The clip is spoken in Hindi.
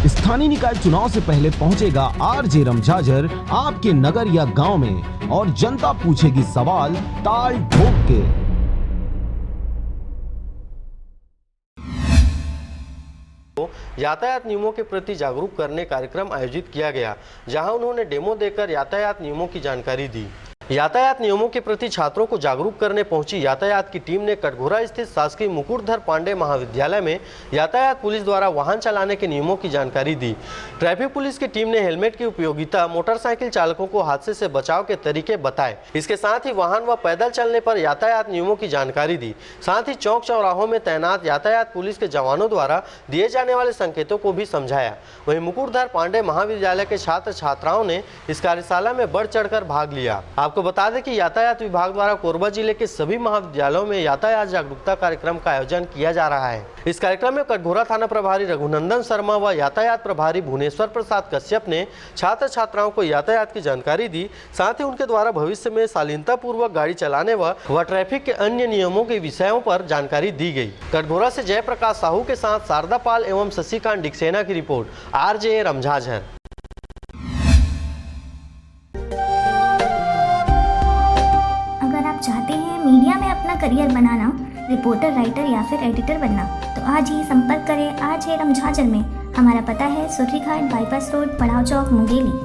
स्थानीय निकाय चुनाव से पहले पहुंचेगा आरजे रमझाझर आपके नगर या गांव में और जनता पूछेगी सवाल ताल ठोक के। यातायात नियमों के प्रति जागरूक करने कार्यक्रम आयोजित किया गया, जहां उन्होंने डेमो देकर यातायात नियमों की जानकारी दी। यातायात नियमों के प्रति छात्रों को जागरूक करने पहुंची यातायात की टीम ने कटघोरा स्थित शासकीय मुकुटधर पांडे महाविद्यालय में यातायात पुलिस द्वारा वाहन चलाने के नियमों की जानकारी दी। ट्रैफिक पुलिस की टीम ने हेलमेट की उपयोगिता, मोटरसाइकिल चालकों को हादसे से बचाव के तरीके बताए। इसके साथ ही वाहन व पैदल चलने पर यातायात नियमों की जानकारी दी। साथ ही चौक चौराहों में तैनात यातायात पुलिस के जवानों द्वारा दिए जाने वाले संकेतों को भी समझाया। वहीं मुकुटधर पांडे महाविद्यालय के छात्र छात्राओं ने इस कार्यशाला में बढ़ चढ़कर भाग लिया। आपको बता दें कि यातायात विभाग द्वारा कोरबा जिले के सभी महाविद्यालयों में यातायात जागरूकता कार्यक्रम का आयोजन किया जा रहा है। इस कार्यक्रम में कटघोरा थाना प्रभारी रघुनंदन शर्मा व यातायात प्रभारी भुवनेश्वर प्रसाद कश्यप ने छात्र छात्राओं को यातायात की जानकारी दी। साथ ही उनके द्वारा भविष्य में शालीनता पूर्वक गाड़ी चलाने व ट्रैफिक के अन्य नियमों के विषयों पर जानकारी दी गई। कटघोरा से जयप्रकाश साहू के साथ शारदा पाल एवं शशिकांत डिक्सेना की रिपोर्ट, आरजे रमझाझर। चाहते हैं मीडिया में अपना करियर बनाना, रिपोर्टर, राइटर या फिर एडिटर बनना, तो आज ही संपर्क करें आरजे रमझाझर में। हमारा पता है सुर्रीघाट बाईपास रोड, पड़ाव चौक, मुंगेली।